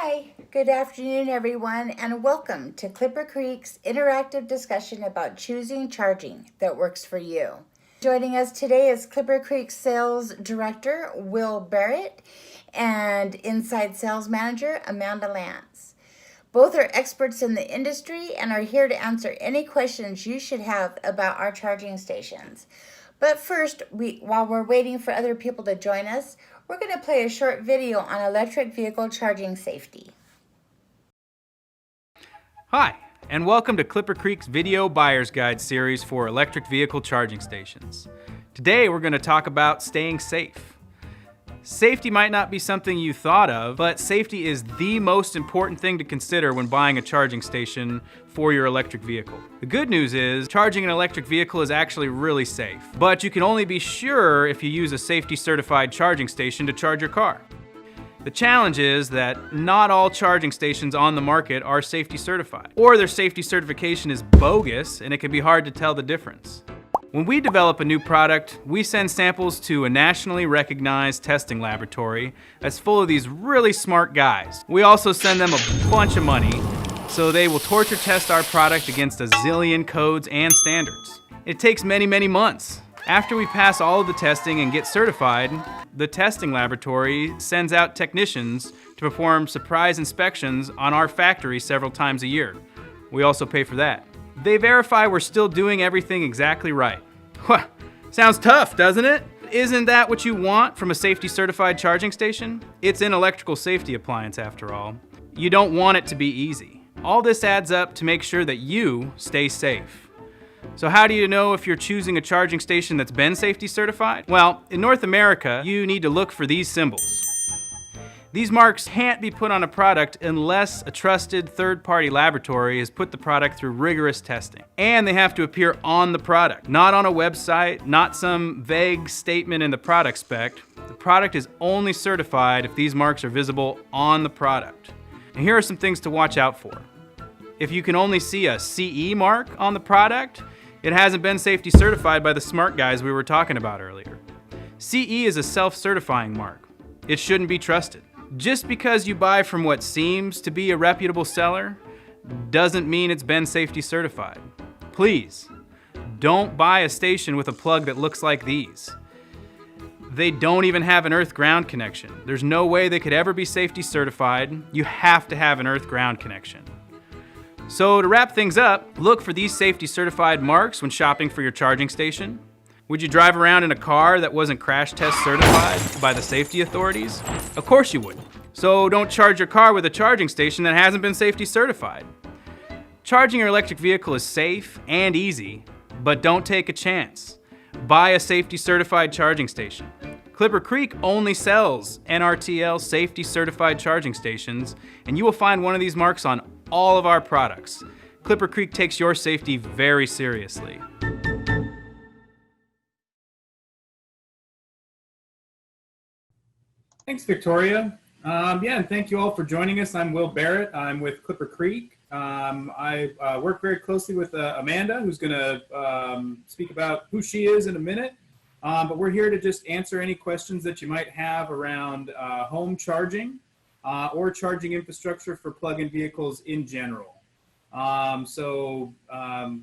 Hi, good afternoon, everyone, and welcome to ClipperCreek's interactive discussion about choosing charging that works for you. Joining us today is ClipperCreek Sales Director Will Barrett and Inside Sales Manager Amanda Lance. Both are experts in the industry and are here to answer any questions you should have about our charging stations. But first, while we're waiting for other people to join us, we're going to play a short video on electric vehicle charging safety. Hi, and welcome to ClipperCreek's Video Buyer's Guide series for electric vehicle charging stations. Today we're going to talk about staying safe. Safety might not be something you thought of, but safety is the most important thing to consider when buying a charging station for your electric vehicle. The good news is, charging an electric vehicle is actually really safe, but you can only be sure if you use a safety-certified charging station to charge your car. The challenge is that not all charging stations on the market are safety certified, or their safety certification is bogus and it can be hard to tell the difference. When we develop a new product, we send samples to a nationally recognized testing laboratory that's full of these really smart guys. We also send them a bunch of money so they will torture test our product against a zillion codes and standards. It takes many, many months. After we pass all of the testing and get certified, the testing laboratory sends out technicians to perform surprise inspections on our factory several times a year. We also pay for that. They verify we're still doing everything exactly right. Sounds tough, doesn't it? Isn't that what you want from a safety certified charging station? It's an electrical safety appliance after all. You don't want it to be easy. All this adds up to make sure that you stay safe. So how do you know if you're choosing a charging station that's been safety certified? Well, in North America, you need to look for these symbols. These marks can't be put on a product unless a trusted third-party laboratory has put the product through rigorous testing. And they have to appear on the product, not on a website, not some vague statement in the product spec. The product is only certified if these marks are visible on the product. And here are some things to watch out for. If you can only see a CE mark on the product, it hasn't been safety certified by the smart guys we were talking about earlier. CE is a self-certifying mark. It shouldn't be trusted. Just because you buy from what seems to be a reputable seller doesn't mean it's been safety certified. Please, don't buy a station with a plug that looks like these. They don't even have an earth-ground connection. There's no way they could ever be safety certified. You have to have an earth-ground connection. So to wrap things up, look for these safety certified marks when shopping for your charging station. Would you drive around in a car that wasn't crash test certified by the safety authorities? Of course you would. So don't charge your car with a charging station that hasn't been safety certified. Charging your electric vehicle is safe and easy, but don't take a chance. Buy a safety certified charging station. ClipperCreek only sells NRTL safety certified charging stations, and you will find one of these marks on all of our products. ClipperCreek takes your safety very seriously. Thanks, Victoria. And thank you all for joining us. I'm Will Barrett. I'm with ClipperCreek. I work very closely with Amanda, who's going to speak about who she is in a minute. But we're here to just answer any questions that you might have around home charging or charging infrastructure for plug-in vehicles in general.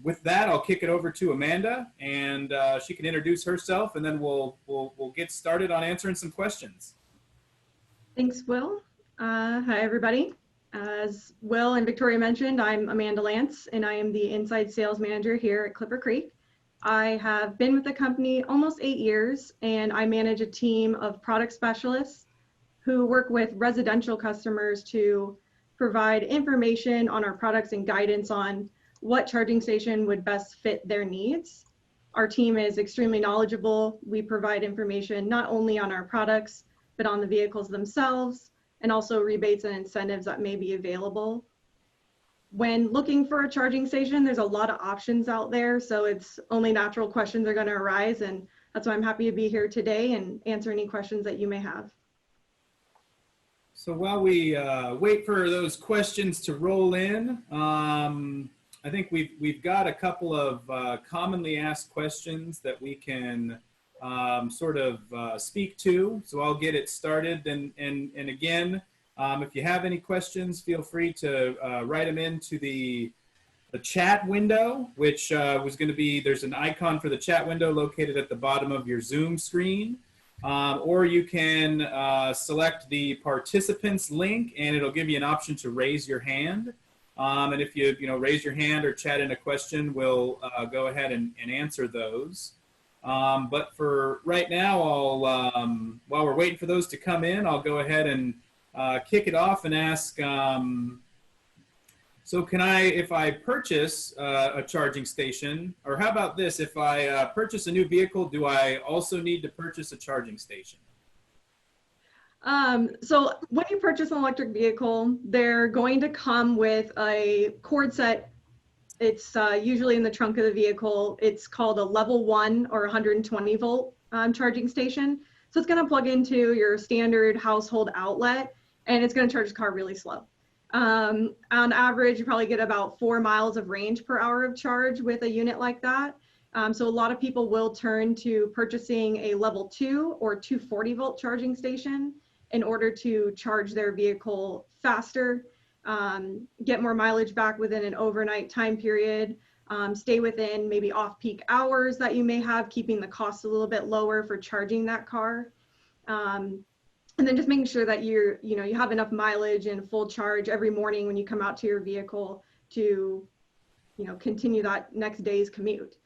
With that, I'll kick it over to Amanda, and she can introduce herself, and then we'll get started on answering some questions. Thanks, Will. Hi, everybody. As Will and Victoria mentioned, I'm Amanda Lance, and I am the Inside Sales Manager here at ClipperCreek. I have been with the company almost 8 years, and I manage a team of product specialists who work with residential customers to provide information on our products and guidance on what charging station would best fit their needs. Our team is extremely knowledgeable. We provide information not only on our products, but on the vehicles themselves, and also rebates and incentives that may be available. When looking for a charging station, there's a lot of options out there, so it's only natural questions are going to arise, and that's why I'm happy to be here today and answer any questions that you may have. So while we wait for those questions to roll in, I think we've got a couple of commonly asked questions that we can speak to. So I'll get it started. And again, If you have any questions, feel free to write them into the chat window, which was going to be, there's an icon for the chat window located at the bottom of your Zoom screen. Or you can select the participants link, and it'll give you an option to raise your hand. And if you raise your hand or chat in a question, we'll go ahead and answer those. But for right now, I'll while we're waiting for those to come in, I'll go ahead and kick it off and ask. So can if I purchase a charging station, or how about this, if I purchase a new vehicle, do I also need to purchase a charging station? So when you purchase an electric vehicle, they're going to come with a cord set. It's usually in the trunk of the vehicle. It's called a level 1 or 120 volt charging station. So it's going to plug into your standard household outlet, and it's going to charge the car really slow. On average, you probably get about 4 miles of range per hour of charge with a unit like that. So a lot of people will turn to purchasing a level 2 or 240 volt charging station in order to charge their vehicle faster, get more mileage back within an overnight time period, stay within maybe off-peak hours that you may have, keeping the cost a little bit lower for charging that car. And then just making sure that you have enough mileage and full charge every morning when you come out to your vehicle to, continue that next day's commute.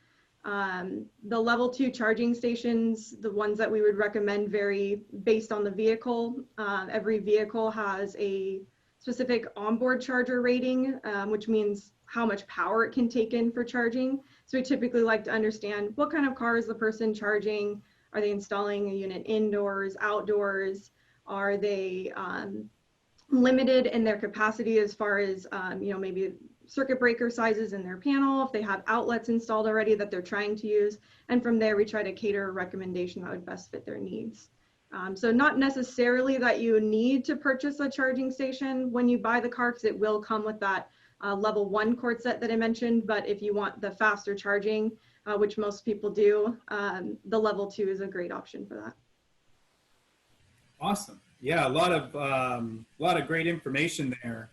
The level 2 charging stations, the ones that we would recommend, vary based on the vehicle. Every vehicle has a specific onboard charger rating, which means how much power it can take in for charging. So we typically like to understand what kind of car is the person charging. Are they installing a unit indoors, outdoors? Are they limited in their capacity as far as, maybe circuit breaker sizes in their panel, if they have outlets installed already that they're trying to use? And from there, we try to cater a recommendation that would best fit their needs. So not necessarily that you need to purchase a charging station when you buy the car, because it will come with that level 1 cord set that I mentioned. But if you want the faster charging, which most people do, the level 2 is a great option for that. Awesome. Yeah, a lot of great information there.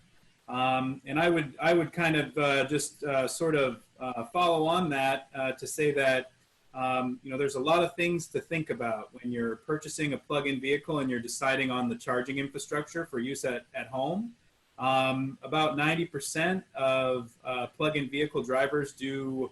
And I would kind of just sort of follow on that to say that there's a lot of things to think about when you're purchasing a plug-in vehicle and you're deciding on the charging infrastructure for use at home. About 90% of plug-in vehicle drivers do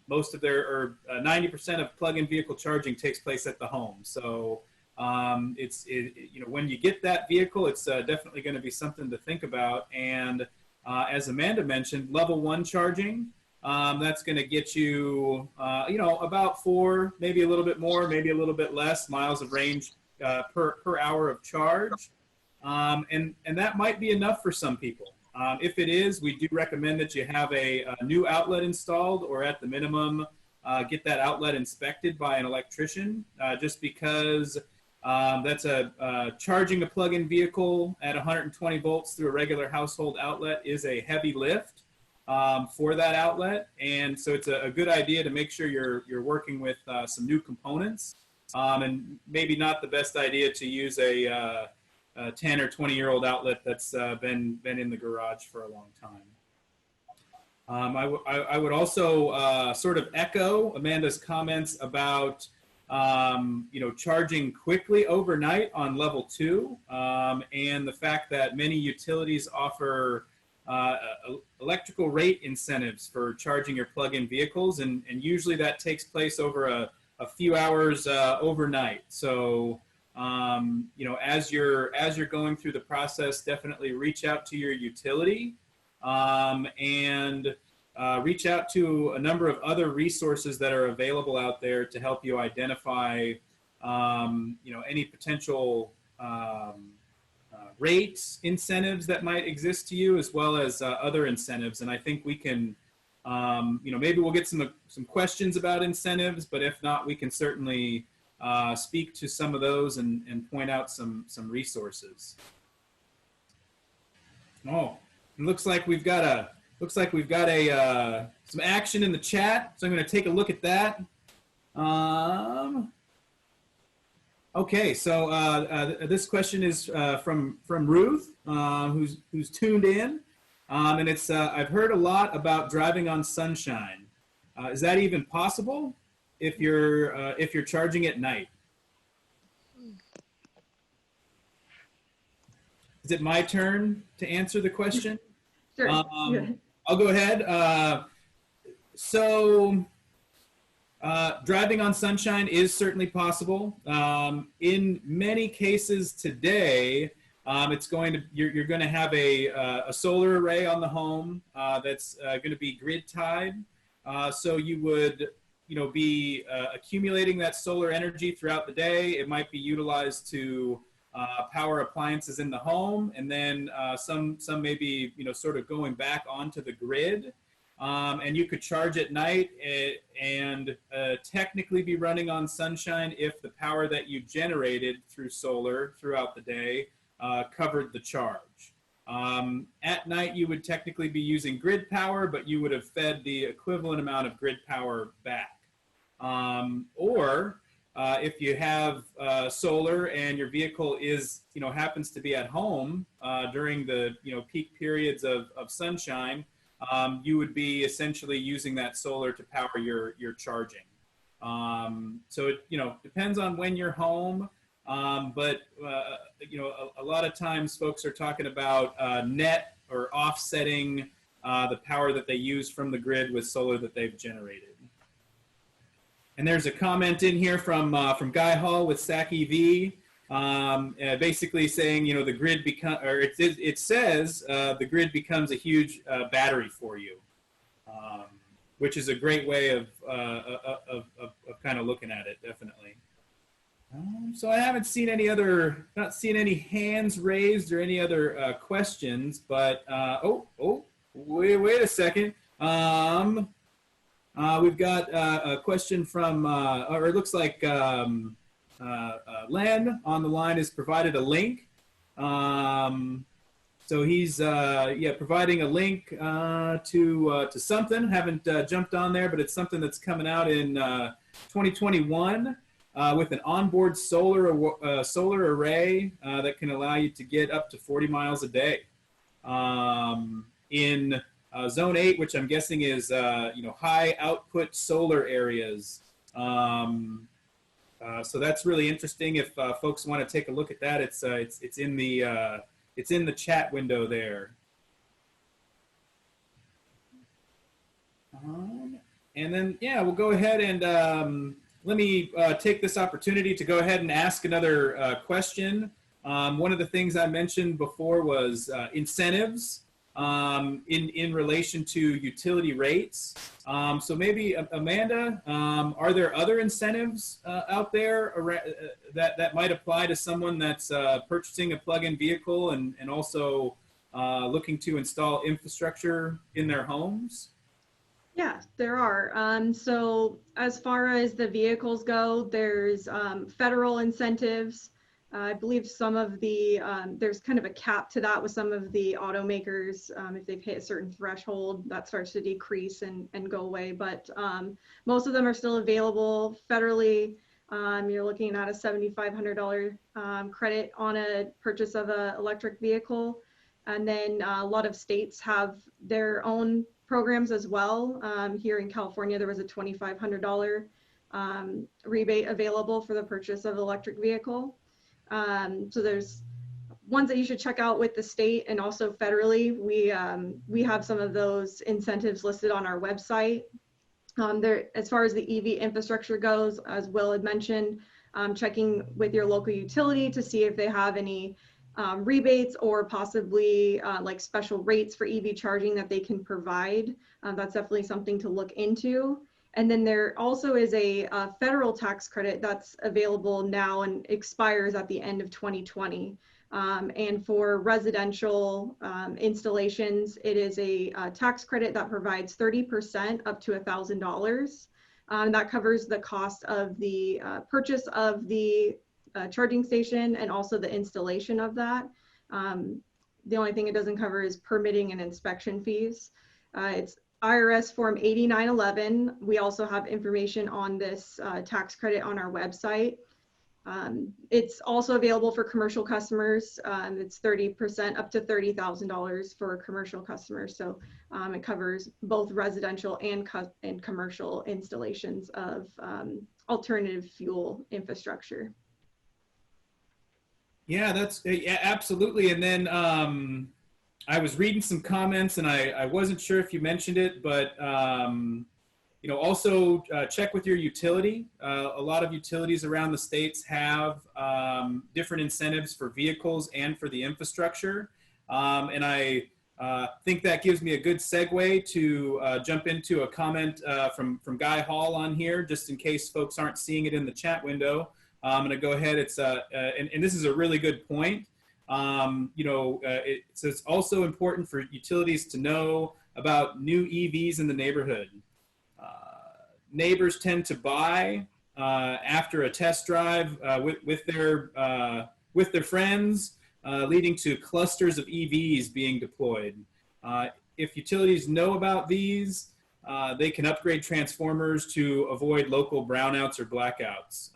most of their, or 90% of plug-in vehicle charging takes place at the home. So when you get that vehicle, it's definitely going to be something to think about. And as Amanda mentioned, level 1 charging, that's going to get you, about 4, maybe a little bit more, maybe a little bit less miles of range per hour of charge. And that might be enough for some people. If it is, we do recommend that you have a new outlet installed, or at the minimum, get that outlet inspected by an electrician, just because that's charging a plug-in vehicle at 120 volts through a regular household outlet is a heavy lift for that outlet. And so it's a good idea to make sure you're working with some new components, and maybe not the best idea to use a 10 or 20-year-old outlet that's been in the garage for a long time. I would also sort of echo Amanda's comments about charging quickly overnight on level 2, and the fact that many utilities offer electrical rate incentives for charging your plug-in vehicles, and usually that takes place over a few hours overnight. So as you're going through the process, definitely reach out to your utility, and reach out to a number of other resources that are available out there to help you identify, any potential rates, incentives that might exist to you, as well as other incentives. And I think we can, maybe we'll get some questions about incentives, but if not, we can certainly speak to some of those and point out some resources. Oh, it looks like we've got some action in the chat, so I'm going to take a look at that. Okay, so this question is from Ruth, who's tuned in, and it's I've heard a lot about driving on sunshine. Is that even possible if you're charging at night? Is it my turn to answer the question? Sure. I'll go ahead. So driving on sunshine is certainly possible. In many cases today, you're going to have a solar array on the home that's going to be grid tied. So you would be accumulating that solar energy throughout the day. It might be utilized to power appliances in the home, and then some may be sort of going back onto the grid. And you could charge at night and technically be running on sunshine if the power that you generated through solar throughout the day covered the charge. At night, you would technically be using grid power, but you would have fed the equivalent amount of grid power back. Or if you have solar and your vehicle happens to be at home during the peak periods of sunshine, you would be essentially using that solar to power your charging. So it depends on when you're home, but a lot of times folks are talking about net or offsetting the power that they use from the grid with solar that they've generated. And there's a comment in here from Guy Hall with SAC EV. Basically saying, the grid it says the grid becomes a huge battery for you, which is a great way of kind of looking at it, definitely. So I haven't seen not seen any hands raised or any other questions, but wait a second. We've got a question from, or it looks like. Len on the line has provided a link. So he's providing a link to something. Haven't jumped on there, but it's something that's coming out in 2021 with an onboard solar array that can allow you to get up to 40 miles a day in Zone 8, which I'm guessing is high output solar areas. So that's really interesting. If folks want to take a look at that, it's in the chat window there. And then we'll go ahead and let me take this opportunity to go ahead and ask another question. One of the things I mentioned before was incentives in relation to utility rates. So maybe Amanda, are there other incentives out there that might apply to someone that's purchasing a plug-in vehicle and also looking to install infrastructure in their homes? Yeah, there are. So as far as the vehicles go, there's federal incentives. I believe some of the, there's kind of a cap to that with some of the automakers. If they've hit a certain threshold, that starts to decrease and go away. But most of them are still available federally. You're looking at a $7,500 credit on a purchase of an electric vehicle. And then a lot of states have their own programs as well. Here in California, there was a $2,500 rebate available for the purchase of an electric vehicle. So there's ones that you should check out with the state and also federally. We have some of those incentives listed on our website. As far as the EV infrastructure goes, as Will had mentioned, checking with your local utility to see if they have any rebates or possibly like special rates for EV charging that they can provide. That's definitely something to look into. And then there also is a federal tax credit that's available now and expires at the end of 2020. And for residential installations, it is a tax credit that provides 30% up to $1,000. That covers the cost of the purchase of the charging station and also the installation of that. The only thing it doesn't cover is permitting and inspection fees. It's IRS Form 8911. We also have information on this tax credit on our website. It's also available for commercial customers. It's 30% up to $30,000 for commercial customers. So it covers both residential and commercial installations of alternative fuel infrastructure. Yeah, that's yeah, absolutely. And then I was reading some comments, and I wasn't sure if you mentioned it, but you know, also check with your utility. A lot of utilities around the states have different incentives for vehicles and for the infrastructure. And I think that gives me a good segue to jump into a comment from Guy Hall on here, just in case folks aren't seeing it in the chat window. I'm going to go ahead. It's and this is a really good point. You know, it's also important for utilities to know about new EVs in the neighborhood. Neighbors tend to buy after a test drive with their friends, leading to clusters of EVs being deployed. If utilities know about these, they can upgrade transformers to avoid local brownouts or blackouts.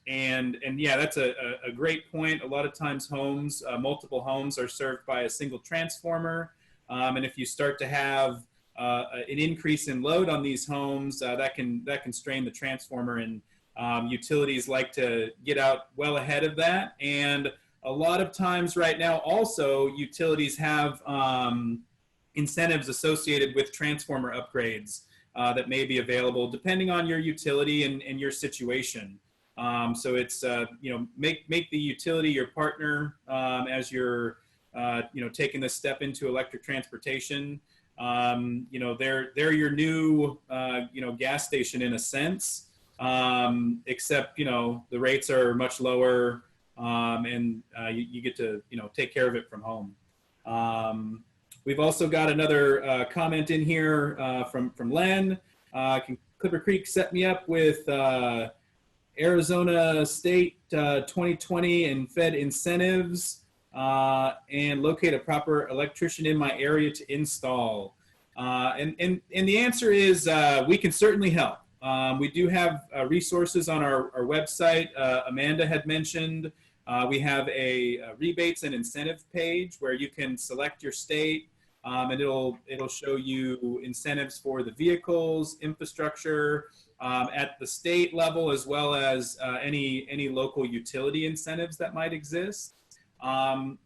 And yeah, that's a great point. A lot of times homes, multiple homes are served by a single transformer. And if you start to have an increase in load on these homes, that can strain the transformer, and utilities like to get out well ahead of that. And a lot of times right now also utilities have incentives associated with transformer upgrades that may be available depending on your utility and your situation. So it's you know, make the utility your partner as you're you know, taking this step into electric transportation. You know, they're your new you know, gas station in a sense, except you know, the rates are much lower, and you get to, you know, take care of it from home. We've also got another comment in here from Len. Can ClipperCreek set me up with Arizona State 2020 and Fed incentives and locate a proper electrician in my area to install? And the answer is we can certainly help. We do have resources on our website. Amanda had mentioned we have a rebates and incentive page where you can select your state, and it'll show you incentives for the vehicles, infrastructure, at the state level, as well as any local utility incentives that might exist.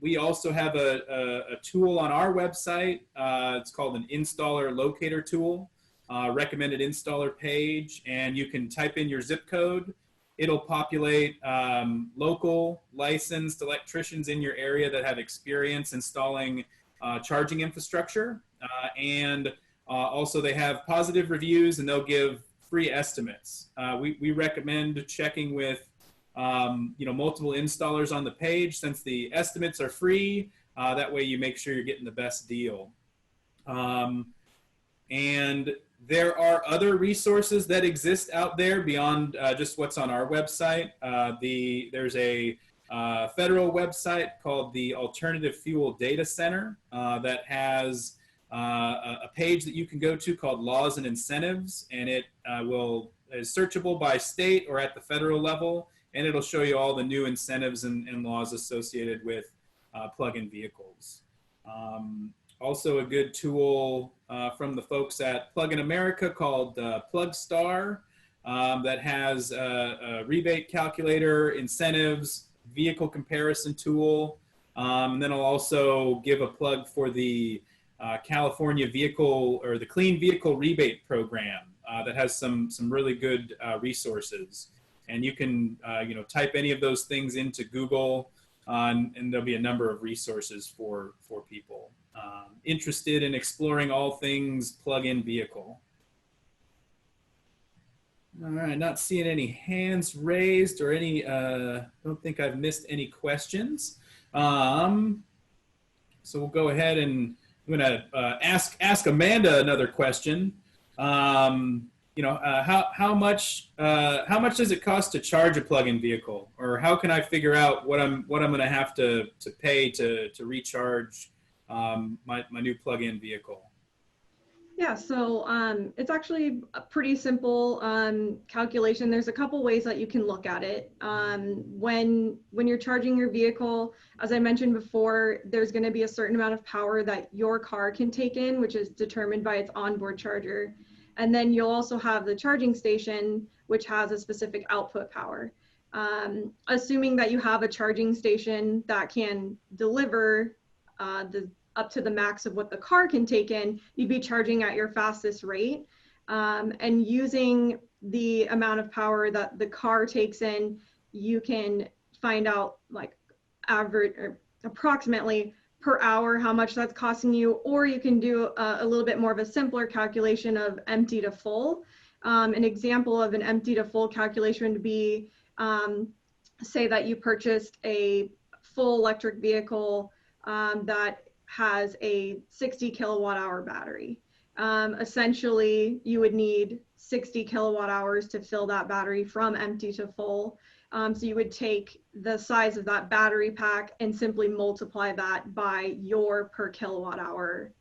We also have a tool on our website. It's called an installer locator tool, recommended installer page, and you can type in your zip code. It'll populate local licensed electricians in your area that have experience installing charging infrastructure, and also they have positive reviews, and they'll give free estimates. We recommend checking with you know, multiple installers on the page, since the estimates are free. That way you make sure you're getting the best deal. And there are other resources that exist out there beyond just what's on our website. There's a federal website called the Alternative Fuel Data Center that has a page that you can go to called Laws and Incentives, and it is searchable by state or at the federal level, and it'll show you all the new incentives and laws associated with plug-in vehicles. Also a good tool from the folks at Plug in America called PlugStar that has a rebate calculator, incentives, vehicle comparison tool. And then I'll also give a plug for the California vehicle, or the Clean Vehicle Rebate Program, that has some really good resources. And you can you know, type any of those things into Google, and there'll be a number of resources for people interested in exploring all things plug-in vehicle. All right, not seeing any hands raised or any, don't think I've missed any questions. So we'll go ahead, and I'm gonna ask Amanda another question. You know, how much does it cost to charge a plug-in vehicle, or how can I figure out what I'm gonna have to pay to recharge my new plug-in vehicle? Yeah, so it's actually a pretty simple calculation. There's a couple ways that you can look at it. When you're charging your vehicle, as I mentioned before, there's going to be a certain amount of power that your car can take in, which is determined by its onboard charger. And then you'll also have the charging station, which has a specific output power. Assuming that you have a charging station that can deliver the up to the max of what the car can take in, you'd be charging at your fastest rate. And using the amount of power that the car takes in, you can find out like average or approximately per hour how much that's costing you, or you can do a little bit more of a simpler calculation of empty to full. An example of an empty to full calculation would be, say that you purchased a full electric vehicle that has a 60 kilowatt hour battery. Essentially, you would need 60 kilowatt hours to fill that battery from empty to full. So you would take the size of that battery pack and simply multiply that by your per kilowatt hour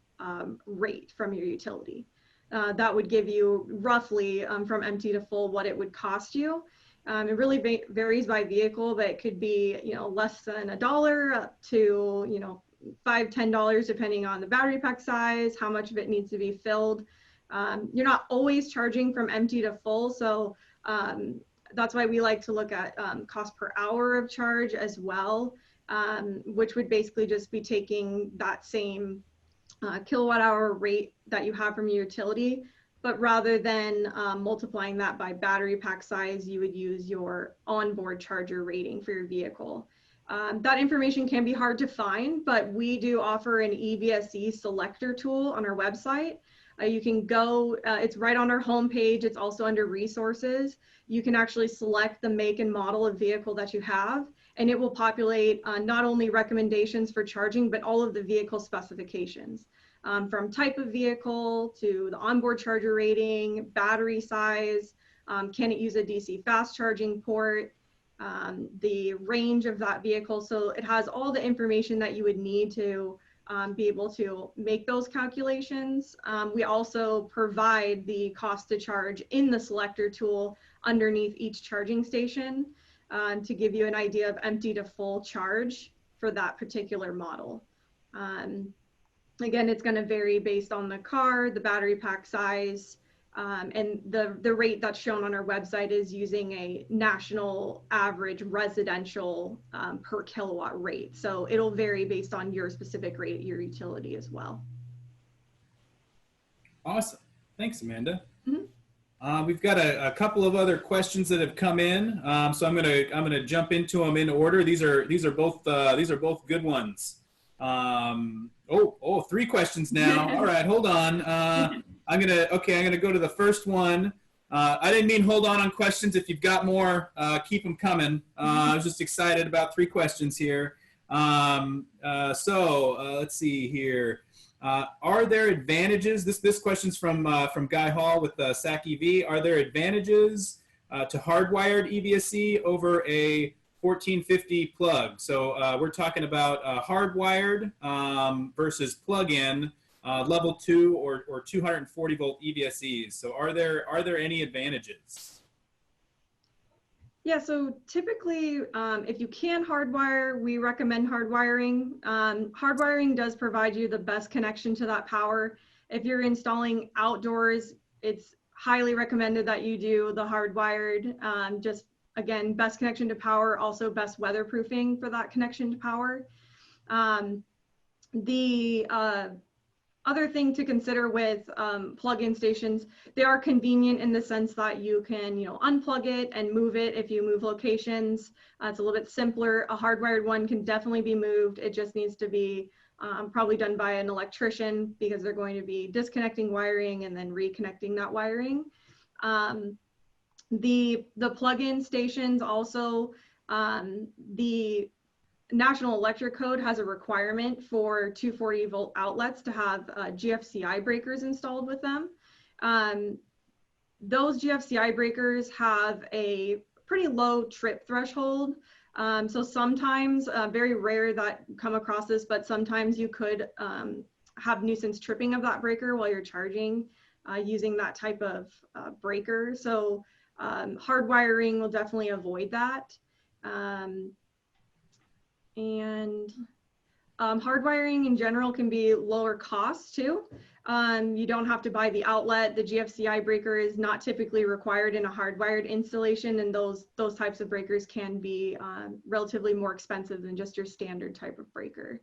rate from your utility. That would give you roughly from empty to full what it would cost you. It really varies by vehicle, but it could be, less than $1 up to, $5–10 depending on the battery pack size, how much of it needs to be filled. You're not always charging from empty to full, so that's why we like to look at cost per hour of charge as well, which would basically just be taking that same kilowatt hour rate that you have from your utility, but rather than multiplying that by battery pack size, you would use your onboard charger rating for your vehicle. That information can be hard to find, but we do offer an EVSE selector tool on our website. You can go, it's right on our homepage. It's also under resources. You can actually select the make and model of vehicle that you have, and it will populate not only recommendations for charging, but all of the vehicle specifications. From type of vehicle to the onboard charger rating, battery size, can it use a DC fast charging port, the range of that vehicle. So it has all the information that you would need to be able to make those calculations. We also provide the cost to charge in the selector tool underneath each charging station to give you an idea of empty to full charge for that particular model. Again, it's going to vary based on the car, the battery pack size, and the rate that's shown on our website is using a national average residential per kilowatt rate. So it'll vary based on your specific rate at your utility as well. Awesome. Thanks, Amanda. Mm-hmm. We've got a couple of other questions that have come in, so I'm gonna jump into them in order. These are both good ones. Three questions now. All right, hold on. I'm gonna go to the first one. I didn't mean hold on questions. If you've got more, keep them coming. I was just excited about 3 questions here. Let's see here. Are there advantages? This question's from Guy Hall with SAC EV. Are there advantages to hardwired EVSE over a 1450 plug? So we're talking about hardwired versus plug-in level 2 or 240 volt EVSEs. So are there any advantages? Yeah, so typically, if you can hardwire, we recommend hardwiring. Hardwiring does provide you the best connection to that power. If you're installing outdoors, it's highly recommended that you do the hardwired. Just again, best connection to power, also best weatherproofing for that connection to power. The other thing to consider with plug-in stations, they are convenient in the sense that you can, unplug it and move it if you move locations. It's a little bit simpler. A hardwired one can definitely be moved. It just needs to be probably done by an electrician because they're going to be disconnecting wiring and then reconnecting that wiring. The plug-in stations also, the National Electric Code has a requirement for 240 volt outlets to have GFCI breakers installed with them. Those GFCI breakers have a pretty low trip threshold. So sometimes, very rare that come across this, but sometimes you could have nuisance tripping of that breaker while you're charging using that type of breaker. So hardwiring will definitely avoid that. Hardwiring in general can be lower cost too. You don't have to buy the outlet. The GFCI breaker is not typically required in a hardwired installation, and those types of breakers can be relatively more expensive than just your standard type of breaker.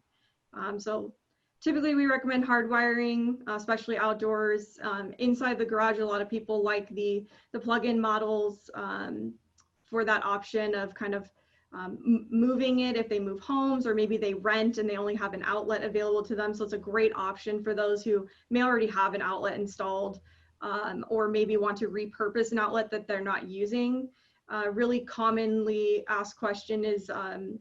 So typically we recommend hardwiring, especially outdoors. Inside the garage, a lot of people like the plug-in models for that option of kind of moving it if they move homes, or maybe they rent and they only have an outlet available to them. So it's a great option for those who may already have an outlet installed or maybe want to repurpose an outlet that they're not using. Really commonly asked question is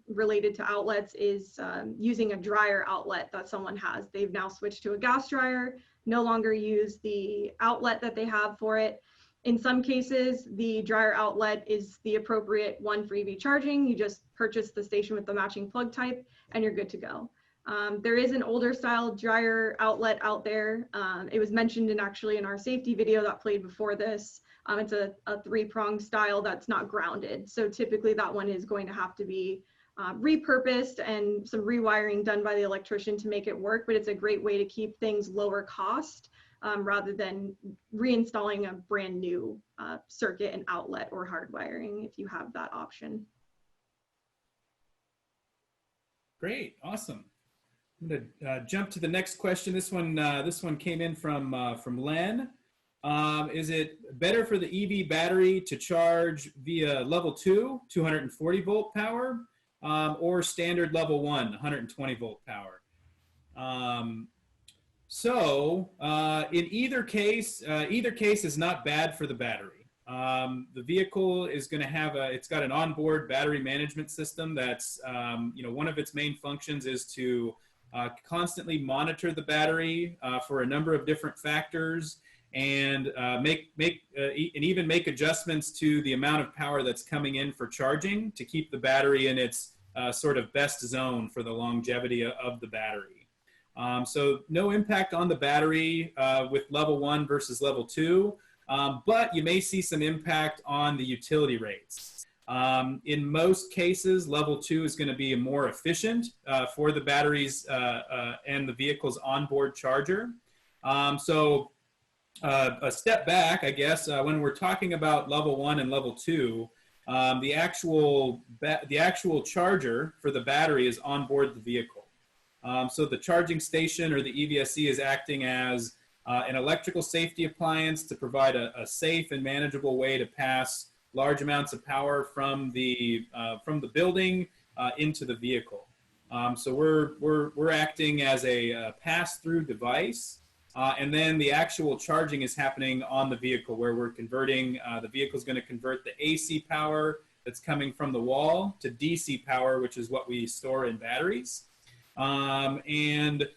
related to outlets is using a dryer outlet that someone has. They've now switched to a gas dryer, no longer use the outlet that they have for it. In some cases, the dryer outlet is the appropriate one for EV charging. You just purchase the station with the matching plug type and you're good to go. There is an older style dryer outlet out there. It was mentioned in our safety video that played before this. It's a 3-prong style that's not grounded. So typically that one is going to have to be repurposed and some rewiring done by the electrician to make it work, but it's a great way to keep things lower cost rather than reinstalling a brand new circuit and outlet or hardwiring if you have that option. Great, awesome. I'm gonna jump to the next question. This one came in from Len. Is it better for the EV battery to charge via level 2, 240 volt power, or standard level 1, 120 volt power? In either case is not bad for the battery. The vehicle is going to have it's got an onboard battery management system that's, one of its main functions is to constantly monitor the battery for a number of different factors and even make adjustments to the amount of power that's coming in for charging to keep the battery in its sort of best zone for the longevity of the battery. So no impact on the battery with level 1 versus level 2, but you may see some impact on the utility rates. In most cases, level 2 is going to be more efficient for the batteries and the vehicle's onboard charger. A step back, I guess, when we're talking about level 1 and level 2, the actual charger for the battery is on board the vehicle. So the charging station or the EVSE is acting as an electrical safety appliance to provide a safe and manageable way to pass large amounts of power from the building into the vehicle. So we're acting as a pass-through device. And then the actual charging is happening on the vehicle, where we're converting, the vehicle is going to convert the AC power that's coming from the wall to DC power, which is what we store in batteries. And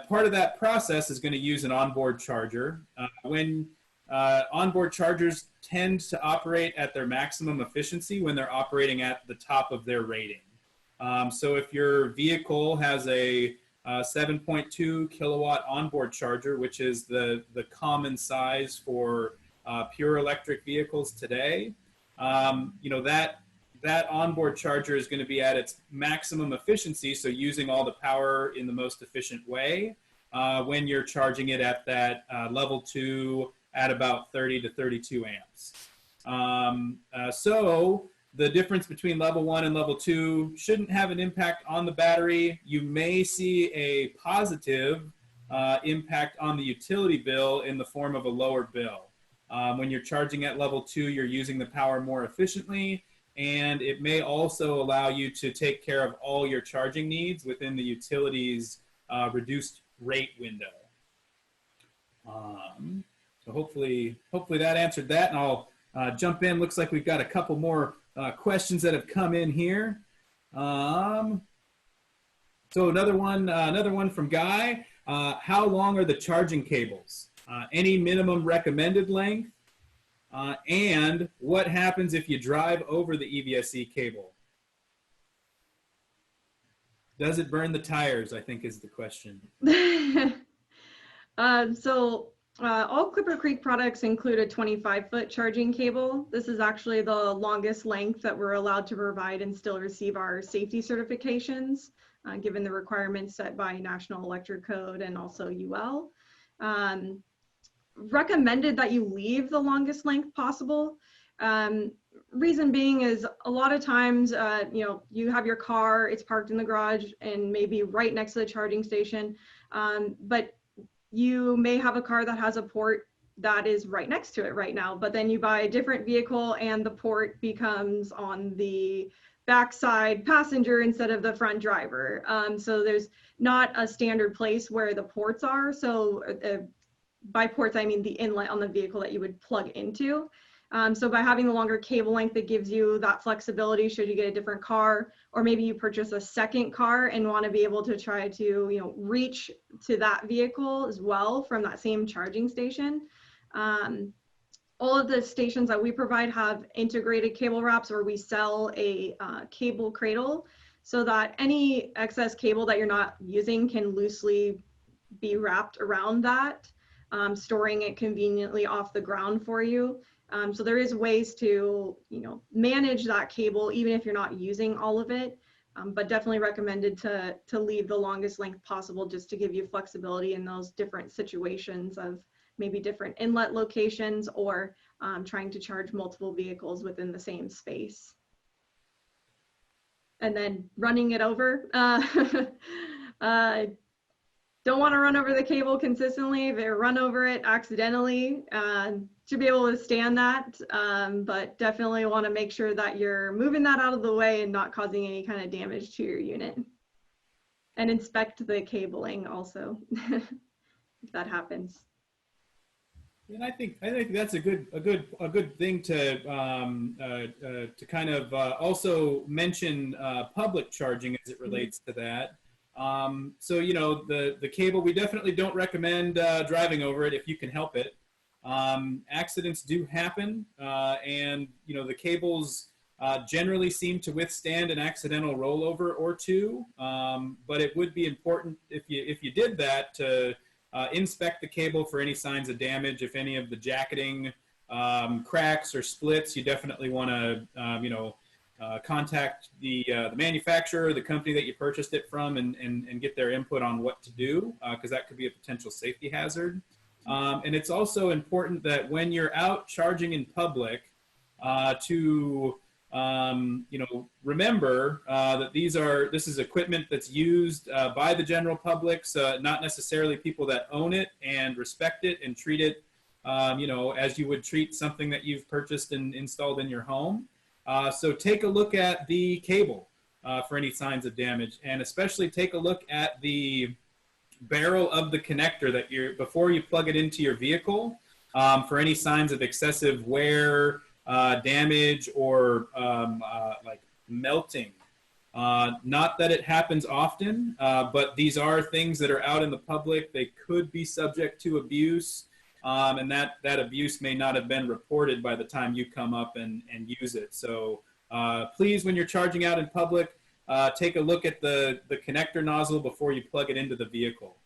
part of that process is going to use an onboard charger. When onboard chargers tend to operate at their maximum efficiency when they're operating at the top of their rating. So if your vehicle has a 7.2 kilowatt onboard charger, which is the common size for pure electric vehicles today, that onboard charger is going to be at its maximum efficiency, so using all the power in the most efficient way when you're charging it at that level 2 at about 30 to 32 amps. So the difference between level 1 and level 2 shouldn't have an impact on the battery. You may see a positive impact on the utility bill in the form of a lower bill. When you're charging at level 2, you're using the power more efficiently, and it may also allow you to take care of all your charging needs within the utility's reduced rate window. So hopefully that answered that, and I'll jump in. Looks like we've got a couple more questions that have come in here. So another one from Guy. How long are the charging cables? Any minimum recommended length? And what happens if you drive over the EVSE cable? Does it burn the tires, I think is the question. All ClipperCreek products include a 25-foot charging cable. This is actually the longest length that we're allowed to provide and still receive our safety certifications, given the requirements set by National Electric Code and also UL. Recommended that you leave the longest length possible. Reason being is a lot of times, you have your car, it's parked in the garage and maybe right next to the charging station, but you may have a car that has a port that is right next to it right now, but then you buy a different vehicle and the port becomes on the backside passenger instead of the front driver. So there's not a standard place where the ports are. So by ports, I mean the inlet on the vehicle that you would plug into. So by having the longer cable length, it gives you that flexibility should you get a different car, or maybe you purchase a second car and want to be able to try to, reach to that vehicle as well from that same charging station. All of the stations that we provide have integrated cable wraps, or we sell a cable cradle so that any excess cable that you're not using can loosely be wrapped around that, storing it conveniently off the ground for you. So there is ways to, manage that cable even if you're not using all of it, but definitely recommended to leave the longest length possible just to give you flexibility in those different situations of maybe different inlet locations or trying to charge multiple vehicles within the same space. And then running it over. Don't want to run over the cable consistently. If they run over it accidentally, to be able to stand that, but definitely want to make sure that you're moving that out of the way and not causing any kind of damage to your unit. And inspect the cabling also, if that happens. And I think that's a good thing to kind of also mention public charging as it relates to that. So the cable, we definitely don't recommend driving over it if you can help it. Accidents do happen, and the cables generally seem to withstand an accidental rollover or two. But it would be important if you did that to inspect the cable for any signs of damage. If any of the jacketing cracks or splits, you definitely want to contact the manufacturer, the company that you purchased it from, and get their input on what to do, because that could be a potential safety hazard. And it's also important that when you're out charging in public, to remember that this is equipment that's used by the general public, so not necessarily people that own it and respect it and treat it, as you would treat something that you've purchased and installed in your home. So take a look at the cable for any signs of damage, and especially take a look at the barrel of the connector that before you plug it into your vehicle, for any signs of excessive wear, damage, or like melting. Not that it happens often, but these are things that are out in the public. They could be subject to abuse, and that abuse may not have been reported by the time you come up and use it. So please, when you're charging out in public, take a look at the connector nozzle before you plug it into the vehicle.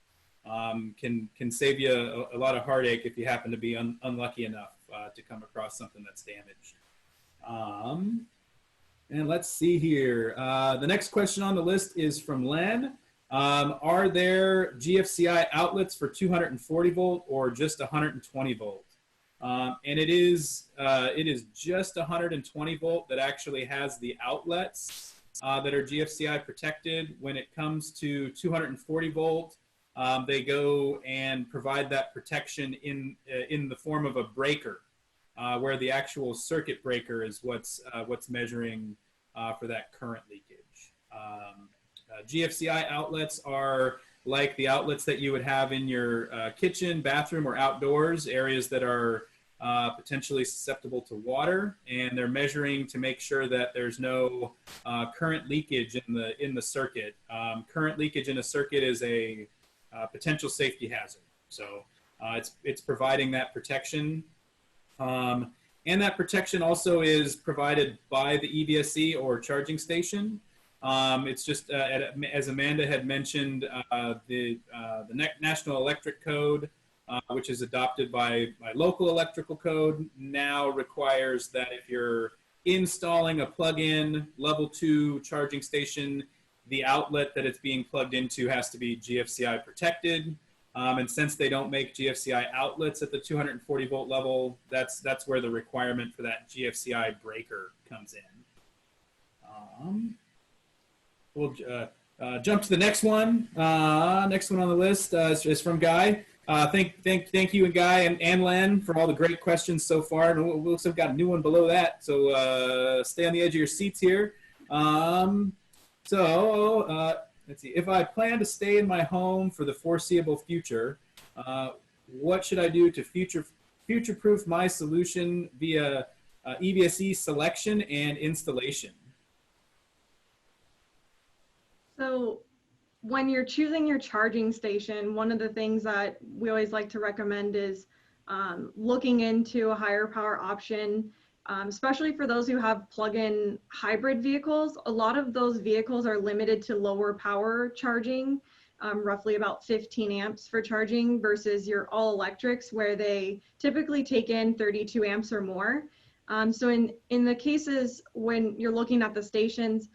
Can save you a lot of heartache if you happen to be unlucky enough to come across something that's damaged. And let's see here. The next question on the list is from Len. Are there GFCI outlets for 240 volt or just 120 volt? And it is just 120 volt that actually has the outlets that are GFCI protected. When it comes to 240 volt, they go and provide that protection in the form of a breaker, where the actual circuit breaker is what's measuring for that current leakage. GFCI outlets are like the outlets that you would have in your kitchen, bathroom, or outdoors, areas that are potentially susceptible to water, and they're measuring to make sure that there's no current leakage in the circuit. Current leakage in a circuit is a potential safety hazard, so it's providing that protection. And that protection also is provided by the EVSE or charging station. It's just, as Amanda had mentioned, the National Electric Code which is adopted by local electrical code, now requires that if you're installing a plug-in level 2 charging station, the outlet that it's being plugged into has to be GFCI protected. And since they don't make GFCI outlets at the 240 volt level, that's where the requirement for that GFCI breaker comes in. We'll jump to the next one. Next one on the list is from Guy. Thank you, Guy and Len, for all the great questions so far. And we'll also got a new one below that, so stay on the edge of your seats here. Let's see. If I plan to stay in my home for the foreseeable future, what should I do to future-proof my solution via EVSE selection and installation? So when you're choosing your charging station, one of the things that we always like to recommend is looking into a higher power option, especially for those who have plug-in hybrid vehicles. A lot of those vehicles are limited to lower power charging, roughly about 15 amps for charging, versus your all electrics where they typically take in 32 amps or more. So in the cases when you're looking at the stations,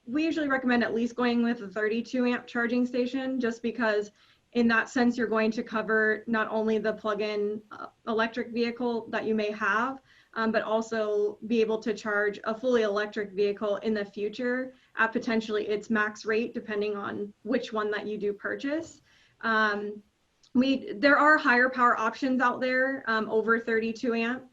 we usually recommend at least going with a 32 amp charging station, just because in that sense, you're going to cover not only the plug-in electric vehicle that you may have, but also be able to charge a fully electric vehicle in the future at potentially its max rate, depending on which one that you do purchase. There are higher power options out there over 32 amp.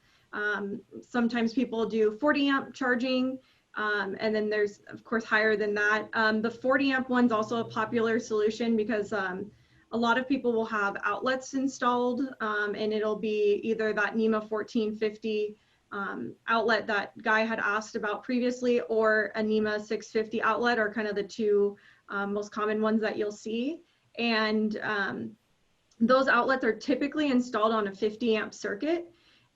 Sometimes people do 40 amp charging. And then there's, of course, higher than that. The 40 amp one's also a popular solution because a lot of people will have outlets installed, and it'll be either that NEMA 1450 outlet that Guy had asked about previously, or a NEMA 650 outlet, are kind of the two most common ones that you'll see. And those outlets are typically installed on a 50 amp circuit.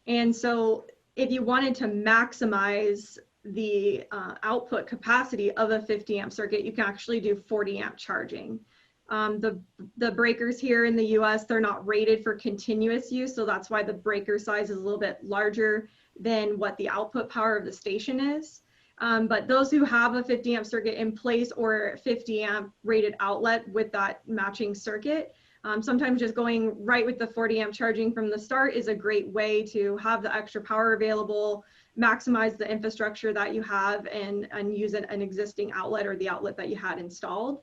And so if you wanted to maximize the output capacity of a 50 amp circuit, you can actually do 40 amp charging. The breakers here in the US, they're not rated for continuous use, so that's why the breaker size is a little bit larger than what the output power of the station is. But those who have a 50 amp circuit in place or 50 amp rated outlet with that matching circuit, sometimes just going right with the 40 amp charging from the start is a great way to have the extra power available, maximize the infrastructure that you have, and use an existing outlet or the outlet that you had installed.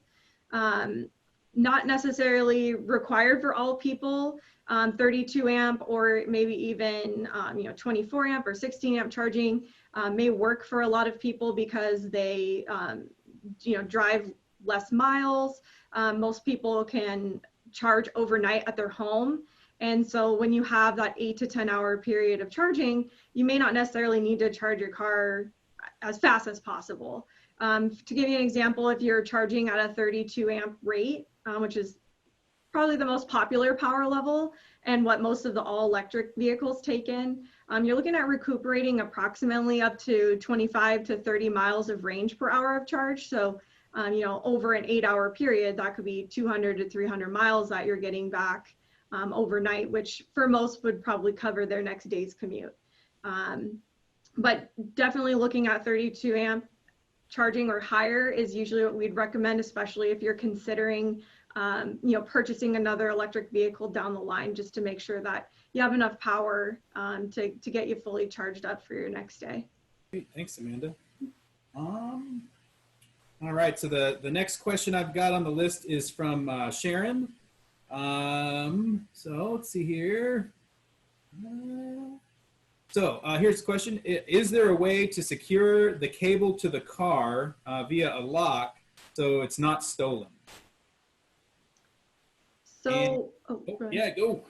Not necessarily required for all people. 32 amp or maybe even 24 amp or 16 amp charging may work for a lot of people because they drive less miles. Most people can charge overnight at their home. And so when you have that 8 to 10 hour period of charging, you may not necessarily need to charge your car as fast as possible. To give you an example, if you're charging at a 32 amp rate, which is probably the most popular power level and what most of the all electric vehicles take in, you're looking at recuperating approximately up to 25 to 30 miles of range per hour of charge. So, over an 8 hour period, that could be 200 to 300 miles that you're getting back overnight, which for most would probably cover their next day's commute. But definitely looking at 32 amp charging or higher is usually what we'd recommend, especially if you're considering purchasing another electric vehicle down the line, just to make sure that you have enough power to get you fully charged up for your next day. Great. Thanks, Amanda. All right, so the next question I've got on the list is from Sharon. So let's see here. Here's the question. Is there a way to secure the cable to the car via a lock so it's not stolen? So, yeah, go.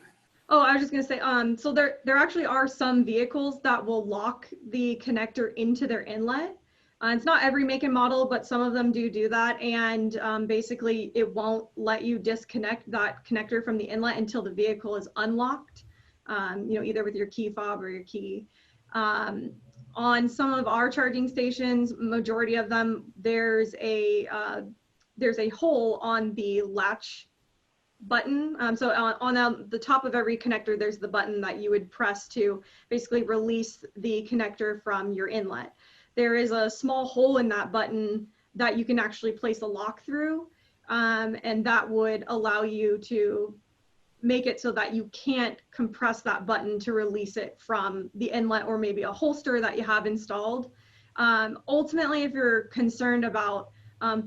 Oh, I was just gonna say, so there actually are some vehicles that will lock the connector into their inlet. It's not every make and model, but some of them do that. And basically it won't let you disconnect that connector from the inlet until the vehicle is unlocked, either with your key fob or your key. On some of our charging stations, majority of them, there's a hole on the latch button. So on the top of every connector, there's the button that you would press to basically release the connector from your inlet. There is a small hole in that button that you can actually place a lock through, and that would allow you to make it so that you can't compress that button to release it from the inlet or maybe a holster that you have installed. Ultimately, if you're concerned about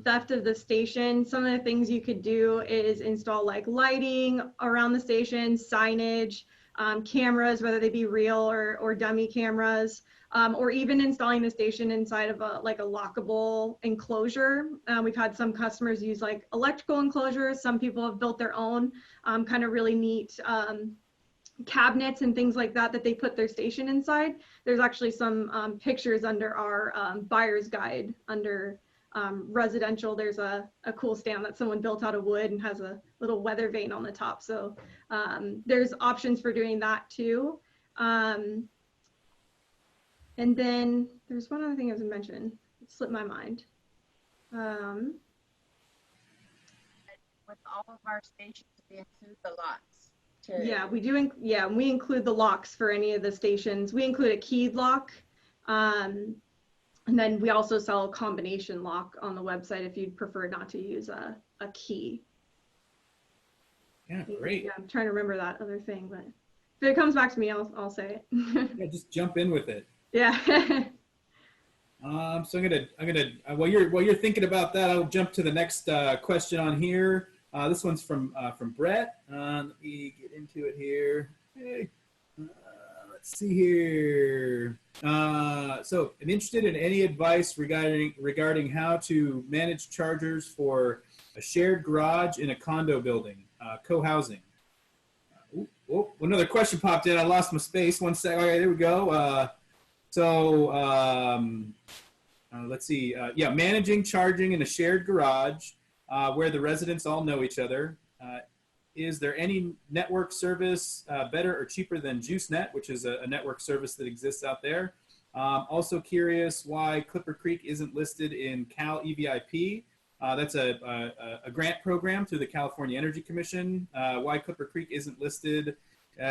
theft of the station, some of the things you could do is install like lighting around the station, signage, cameras, whether they be real or dummy cameras, or even installing the station inside of a lockable enclosure. We've had some customers use like electrical enclosures. Some people have built their own kind of really neat cabinets and things like that they put their station inside. There's actually some pictures under our buyer's guide under residential. There's a cool stand that someone built out of wood and has a little weather vane on the top. So there's options for doing that too. And then there's one other thing I was going to mention. It slipped my mind. With all of our stations, we include the locks. Yeah, we do. We include the locks for any of the stations. We include a keyed lock. And then we also sell a combination lock on the website if you'd prefer not to use a key. Yeah, great. Yeah, I'm trying to remember that other thing, but if it comes back to me, I'll say it. Yeah, just jump in with it. Yeah. So I'm gonna while you're thinking about that, I'll jump to the next question on here. This one's from Brett. Let me get into it here. Hey, let's see here. So I'm interested in any advice regarding how to manage chargers for a shared garage in a condo building, co-housing. Another question popped in. I lost my space. One sec. Okay, there we go. Let's see. Yeah, managing charging in a shared garage where the residents all know each other. Is there any network service better or cheaper than JuiceNet, which is a network service that exists out there? Also curious why ClipperCreek isn't listed in Cal EVIP. That's a grant program through the California Energy Commission. Why ClipperCreek isn't listed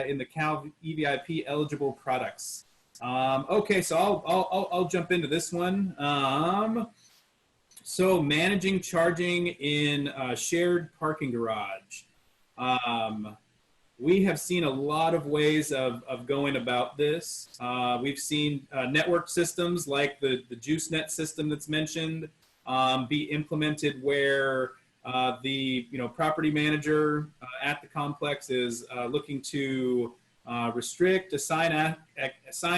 in the Cal EVIP eligible products. Okay, so I'll jump into this one. So managing charging in a shared parking garage. We have seen a lot of ways of going about this. We've seen network systems like the JuiceNet system that's mentioned be implemented where the property manager at the complex is looking to restrict, assign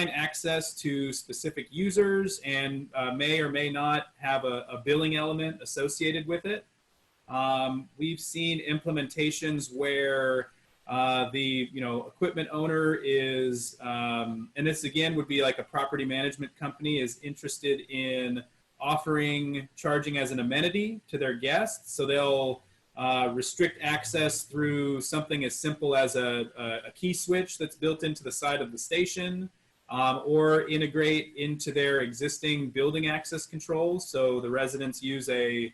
access to specific users, and may or may not have a billing element associated with it. We've seen implementations where the equipment owner is, and this again would be like a property management company, is interested in offering charging as an amenity to their guests. So they'll restrict access through something as simple as a key switch that's built into the side of the station, or integrate into their existing building access controls. So the residents use a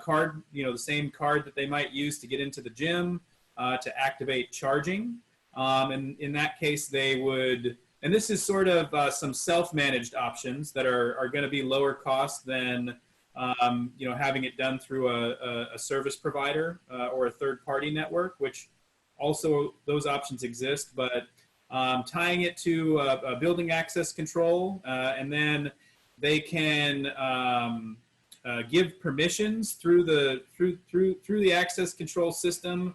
card, the same card that they might use to get into the gym to activate charging. And in that case, they would, and this is sort of some self-managed options that are going to be lower cost than having it done through a service provider or a third-party network, which also those options exist, but tying it to a building access control, and then they can give permissions through the access control system,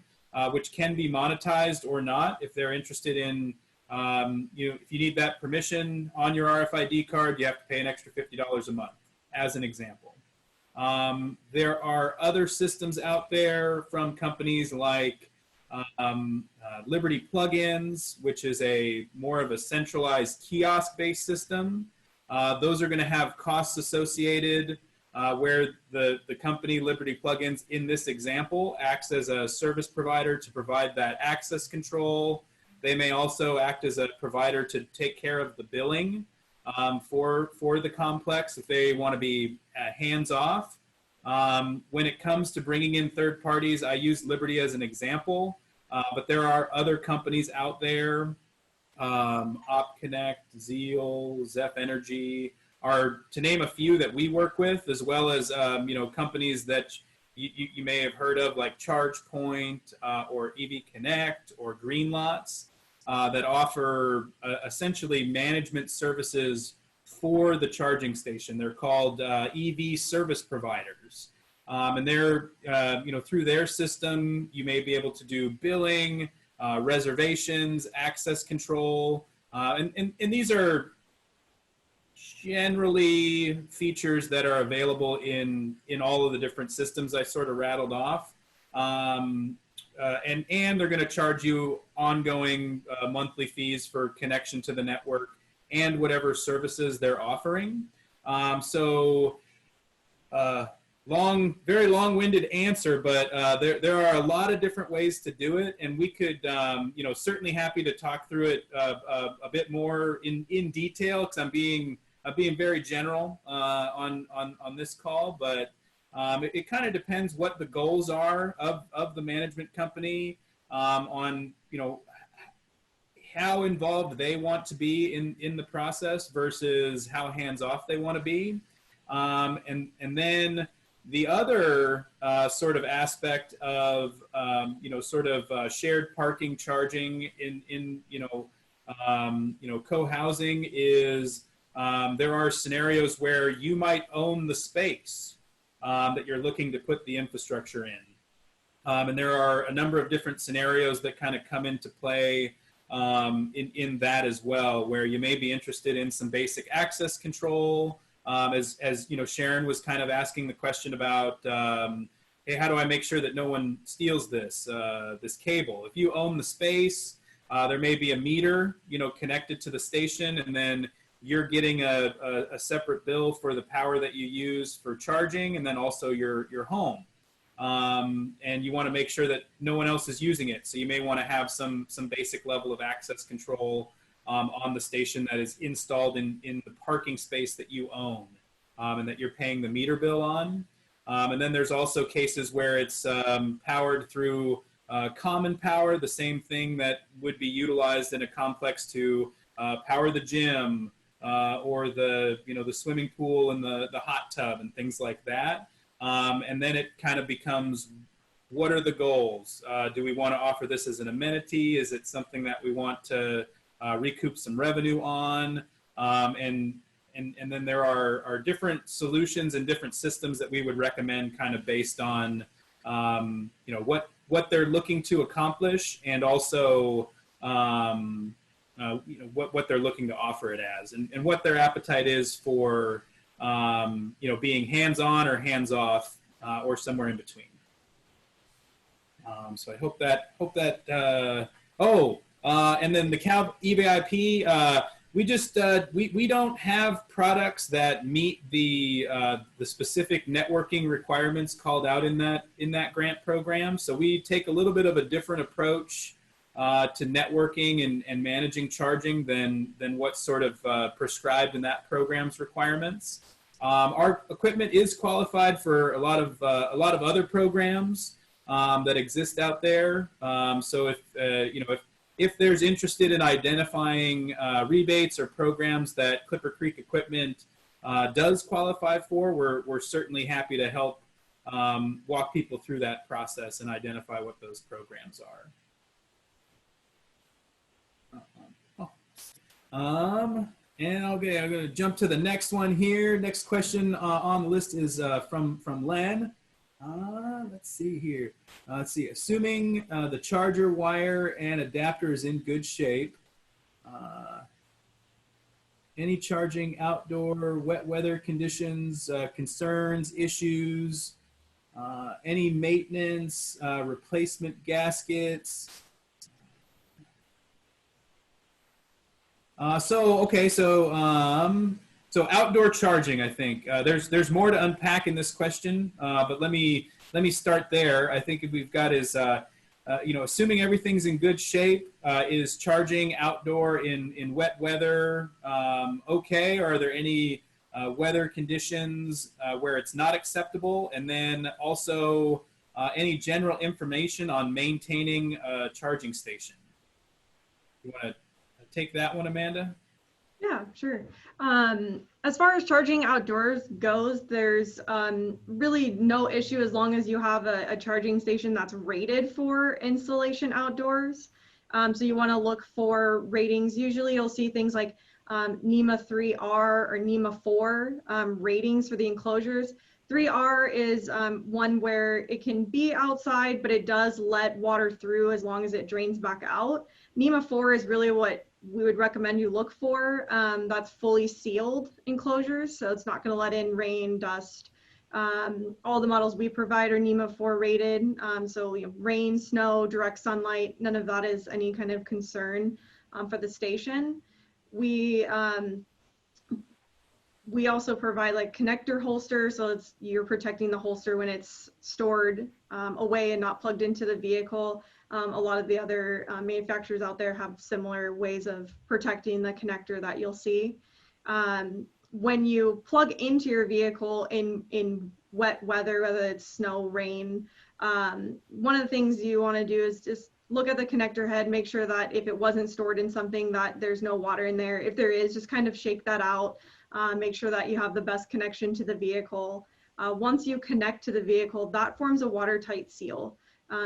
which can be monetized or not if they're interested in. If you need that permission on your RFID card, you have to pay an extra $50 a month, as an example. There are other systems out there from companies like Liberty Plugins, which is more of a centralized kiosk-based system. Those are going to have costs associated where the company Liberty Plugins, in this example, acts as a service provider to provide that access control. They may also act as a provider to take care of the billing for the complex if they want to be hands-off. When it comes to bringing in third parties, I use Liberty as an example, but there are other companies out there, OpConnect, Zeal, Zeph Energy, are to name a few that we work with, as well as companies that you may have heard of, like ChargePoint or EV Connect or Greenlots, that offer essentially management services for the charging station. They're called EV service providers. And they're, through their system, you may be able to do billing, reservations, access control. And these are generally features that are available in all of the different systems I sort of rattled off. And they're going to charge you ongoing monthly fees for connection to the network and whatever services they're offering. Very long-winded answer, but there are a lot of different ways to do it, and we could, certainly happy to talk through it a bit more in detail, because I'm being very general on this call, but it kind of depends what the goals are of the management company, on how involved they want to be in the process versus how hands-off they want to be. And then the other sort of aspect of shared parking charging in co-housing is there are scenarios where you might own the space that you're looking to put the infrastructure in. And there are a number of different scenarios that kind of come into play in that as well, where you may be interested in some basic access control, as Sharon was kind of asking the question about, hey, how do I make sure that no one steals this cable? If you own the space, there may be a meter, connected to the station, and then you're getting a separate bill for the power that you use for charging, and then also your home. And you want to make sure that no one else is using it. So you may want to have some basic level of access control on the station that is installed in the parking space that you own, and that you're paying the meter bill on. And then there's also cases where it's powered through common power, the same thing that would be utilized in a complex to power the gym, or the swimming pool and the hot tub and things like that. And then it kind of becomes, what are the goals? Do we want to offer this as an amenity? Is it something that we want to recoup some revenue on? And then there are different solutions and different systems that we would recommend, kind of based on what they're looking to accomplish, and also what they're looking to offer it as, and what their appetite is for being hands-on or hands-off, or somewhere in between. So I hope that and then the Cal EVIP, we don't have products that meet the specific networking requirements called out in that grant program. So we take a little bit of a different approach to networking and managing charging than what's sort of prescribed in that program's requirements. Our equipment is qualified for a lot of other programs that exist out there. So if there's interested in identifying rebates or programs that ClipperCreek equipment does qualify for, we're certainly happy to help walk people through that process and identify what those programs are. And okay, I'm going to jump to the next one here. Next question on the list is from Len. Let's see here. Let's see. Assuming the charger, wire, and adapter is in good shape, any charging outdoor, wet weather conditions, concerns, issues, any maintenance, replacement gaskets. So outdoor charging, I think there's more to unpack in this question, but let me start there. I think what we've got is assuming everything's in good shape, is charging outdoor in wet weather okay? Or are there any weather conditions where it's not acceptable, and then also any general information on maintaining a charging station. You want to take that one, Amanda? Yeah, sure. As far as charging outdoors goes, there's really no issue as long as you have a charging station that's rated for installation outdoors. So you want to look for ratings. Usually you'll see things like NEMA 3R or NEMA 4 ratings for the enclosures. 3R is one where it can be outside, but it does let water through as long as it drains back out. NEMA 4 is really what we would recommend you look for. That's fully sealed enclosures, so it's not going to let in rain, dust. All the models we provide are NEMA 4 rated, so rain, snow, direct sunlight, none of that is any kind of concern for the station. We also provide like connector holsters, so you're protecting the holster when it's stored away and not plugged into the vehicle. A lot of the other manufacturers out there have similar ways of protecting the connector that you'll see. When you plug into your vehicle in wet weather, whether it's snow, rain, one of the things you want to do is just look at the connector head, make sure that if it wasn't stored in something that there's no water in there. If there is, just kind of shake that out. Make sure that you have the best connection to the vehicle. Once you connect to the vehicle, that forms a watertight seal.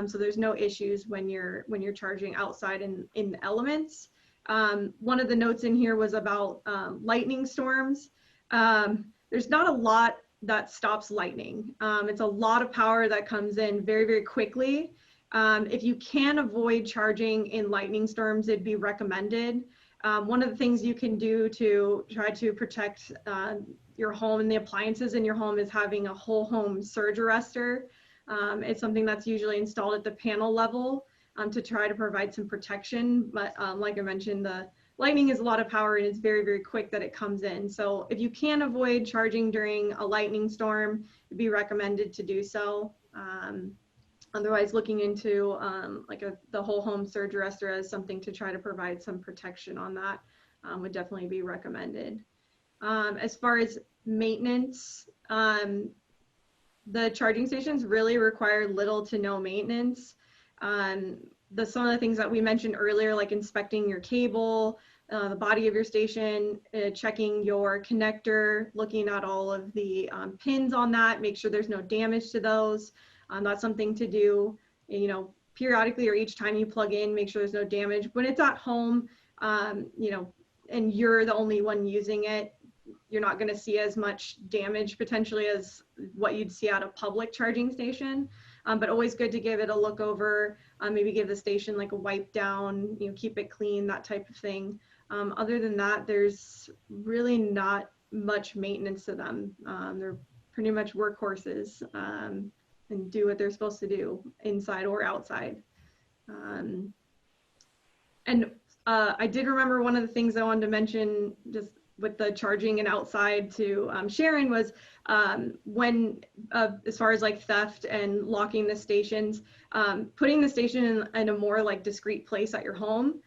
So there's no issues when you're charging outside in the elements. One of the notes in here was about lightning storms. There's not a lot that stops lightning. It's a lot of power that comes in very, very quickly. If you can avoid charging in lightning storms, it'd be recommended. One of the things you can do to try to protect your home and the appliances in your home is having a whole home surge arrestor. It's something that's usually installed at the panel level to try to provide some protection. But like I mentioned, the lightning is a lot of power and it's very, very quick that it comes in. So if you can avoid charging during a lightning storm, it'd be recommended to do so. Otherwise, looking into the whole home surge arrestor as something to try to provide some protection on that would definitely be recommended. As far as maintenance, the charging stations really require little to no maintenance. Some of the things that we mentioned earlier, like inspecting your cable, the body of your station, checking your connector, looking at all of the pins on that, make sure there's no damage to those. That's something to do, periodically or each time you plug in, make sure there's no damage. When it's at home, and you're the only one using it, you're not going to see as much damage potentially as what you'd see at a public charging station. But always good to give it a look over, maybe give the station like a wipe down, keep it clean, that type of thing. Other than that, there's really not much maintenance to them. They're pretty much workhorses. And do what they're supposed to do inside or outside. I did remember one of the things I wanted to mention just with the charging and outside to Sharon was as far as like theft and locking the stations, putting the station in a more like discreet place at your home.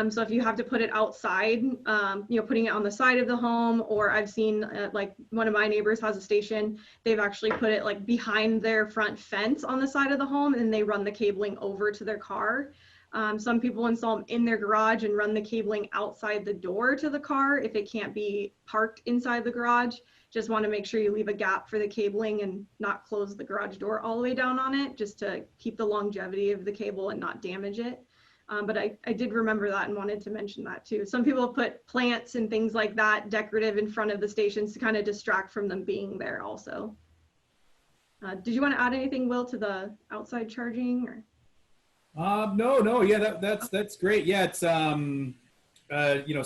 So if you have to put it outside, putting it on the side of the home, or I've seen like one of my neighbors has a station, they've actually put it like behind their front fence on the side of the home, and they run the cabling over to their car. Some people install them in their garage and run the cabling outside the door to the car if it can't be parked inside the garage. Just want to make sure you leave a gap for the cabling and not close the garage door all the way down on it, just to keep the longevity of the cable and not damage it. But I did remember that and wanted to mention that too. Some people put plants and things like that decorative in front of the stations to kind of distract from them being there also. Did you want to add anything, Will, to the outside charging? Or? No, yeah, that's great. Yeah, it's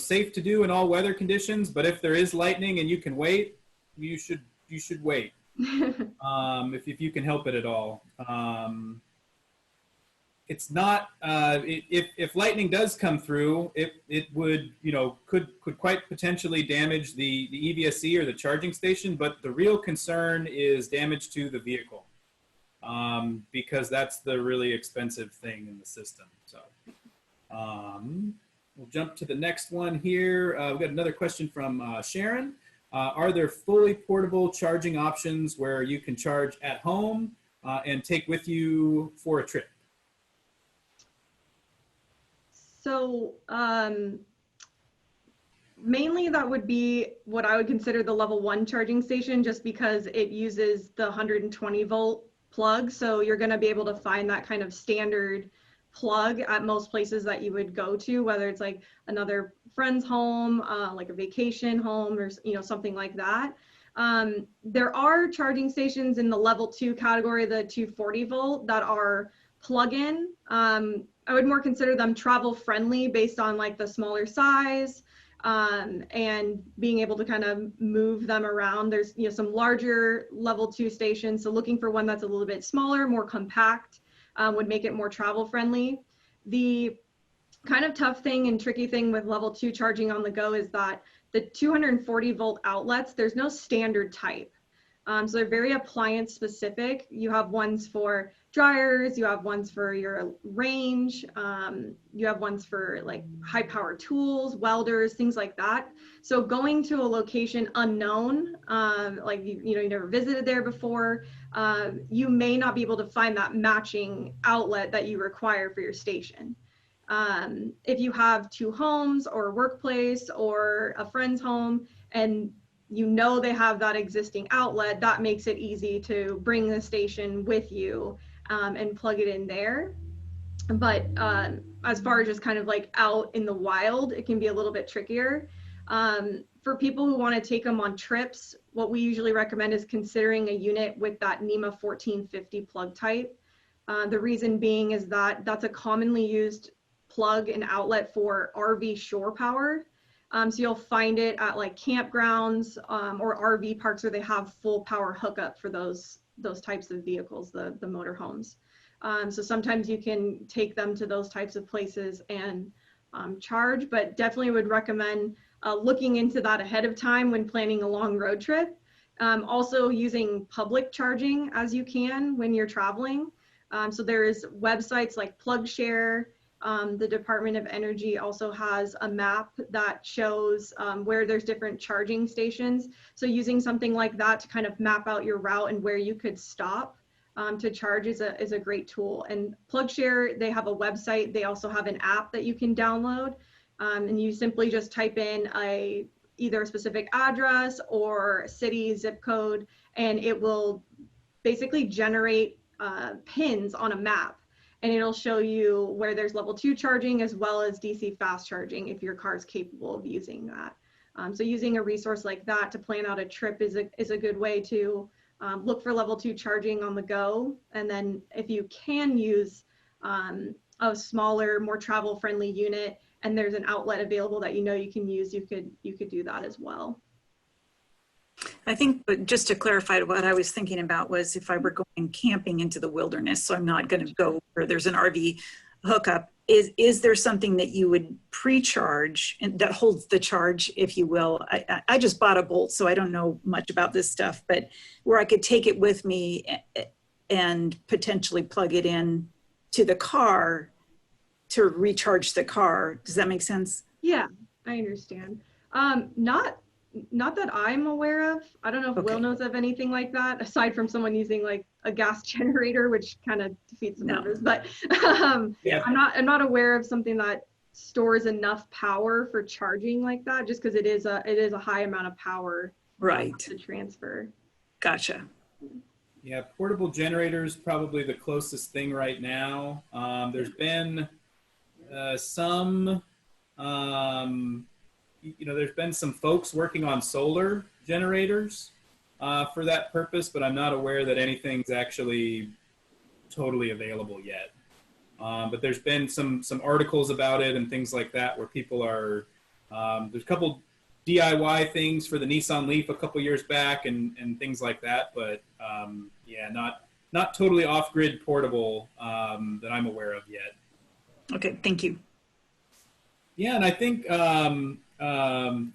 safe to do in all weather conditions, but if there is lightning and you can wait, you should wait. If you can help it at all. It's not if lightning does come through, it would could quite potentially damage the EVSE or the charging station, but the real concern is damage to the vehicle, because that's the really expensive thing in the system. So we'll jump to the next one here. We've got another question from Sharon. Are there fully portable charging options where you can charge at home and take with you for a trip? So mainly that would be what I would consider the level 1 charging station, just because it uses the 120 volt plug. So you're going to be able to find that kind of standard plug at most places that you would go to, whether it's like another friend's home, like a vacation home, or something like that. There are charging stations in the level 2 category, the 240 volt, that are plug-in. I would more consider them travel friendly based on like the smaller size, and being able to kind of move them around. There's some larger level 2 stations, so looking for one that's a little bit smaller, more compact, would make it more travel friendly. The kind of tough thing and tricky thing with level 2 charging on the go is that the 240 volt outlets, there's no standard type. So they're very appliance specific. You have ones for dryers, you have ones for your range, you have ones for like high power tools, welders, things like that. So going to a location unknown, like you never visited there before, you may not be able to find that matching outlet that you require for your station. If you have 2 homes or a workplace or a friend's home, and they have that existing outlet, that makes it easy to bring the station with you and plug it in there. But as far as just kind of like out in the wild, it can be a little bit trickier. For people who want to take them on trips, what we usually recommend is considering a unit with that NEMA 1450 plug type. The reason being is that that's a commonly used plug and outlet for RV shore power. So you'll find it at like campgrounds or RV parks where they have full power hookup for those types of vehicles, the motorhomes. So sometimes you can take them to those types of places and charge, but definitely would recommend looking into that ahead of time when planning a long road trip. Also using public charging as you can when you're traveling. So there's websites like PlugShare. The Department of Energy also has a map that shows where there's different charging stations. So using something like that to kind of map out your route and where you could stop to charge is a great tool. And PlugShare, they have a website. They also have an app that you can download. And you simply just type in either a specific address or city, zip code, and it will basically generate pins on a map. And it'll show you where there's level 2 charging as well as DC fast charging if your car is capable of using that. So using a resource like that to plan out a trip is a good way to look for level 2 charging on the go. And then if you can use a smaller, more travel friendly unit and there's an outlet available that you can use, you could do that as well. I think, but just to clarify, what I was thinking about was if I were going camping into the wilderness, so I'm not going to go where there's an RV hookup, is there something that you would pre-charge and that holds the charge, if you will? I just bought a Bolt, so I don't know much about this stuff, but where I could take it with me and potentially plug it in to the car to recharge the car. Does that make sense? Yeah, I understand. Not that I'm aware of. I don't know if Will knows of anything like that, aside from someone using like a gas generator, which kind of defeats the purpose. But Yeah. I'm not aware of something that stores enough power for charging like that, just because it is a high amount of power to transfer. Gotcha. Yeah, portable generators probably the closest thing right now. There's been some. There's been some folks working on solar generators for that purpose, but I'm not aware that anything's actually totally available yet. But there's been some articles about it and things like that where people are, there's a couple DIY things for the Nissan Leaf a couple years back and things like that, but yeah, not totally off-grid portable that I'm aware of yet. Okay, thank you. Yeah, and I think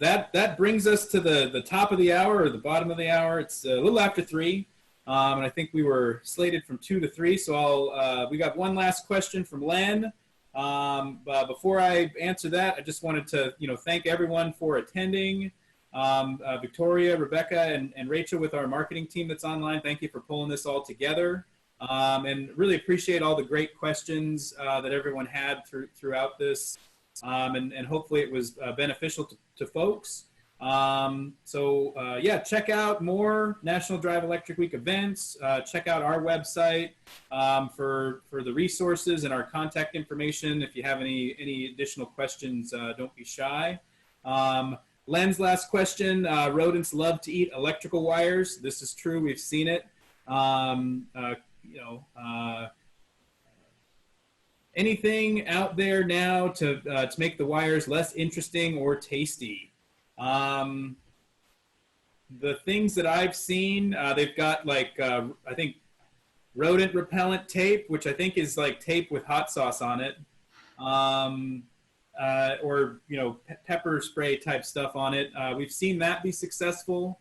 that brings us to the top of the hour or the bottom of the hour. It's a little after 3, and I think we were slated from 2 to 3. So we got one last question from Len. But before I answer that, I just wanted to thank everyone for attending. Victoria, Rebecca, and Rachel with our marketing team that's online. Thank you for pulling this all together. And really appreciate all the great questions that everyone had throughout this. And hopefully it was beneficial to folks. Yeah, check out more National Drive Electric Week events. Check out our website for the resources and our contact information. If you have any additional questions, don't be shy. Len's last question, rodents love to eat electrical wires. This is true, we've seen it. Anything out there now to make the wires less interesting or tasty? The things that I've seen, they've got like, I think rodent repellent tape, which I think is like tape with hot sauce on it. Or, pepper spray type stuff on it. We've seen that be successful.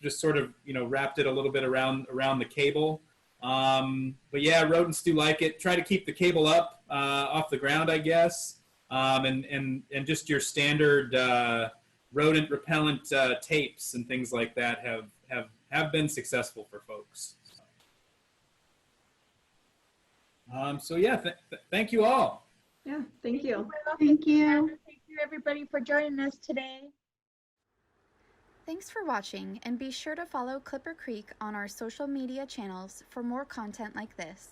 Just sort of, wrapped it a little bit around the cable. But yeah, rodents do like it. Try to keep the cable up off the ground, I guess. And just your standard rodent repellent tapes and things like that have been successful for folks. So yeah, thank you all. Yeah, thank you. Thank you. Thank you, everybody, for joining us today. Thanks for watching, and be sure to follow ClipperCreek on our social media channels for more content like this.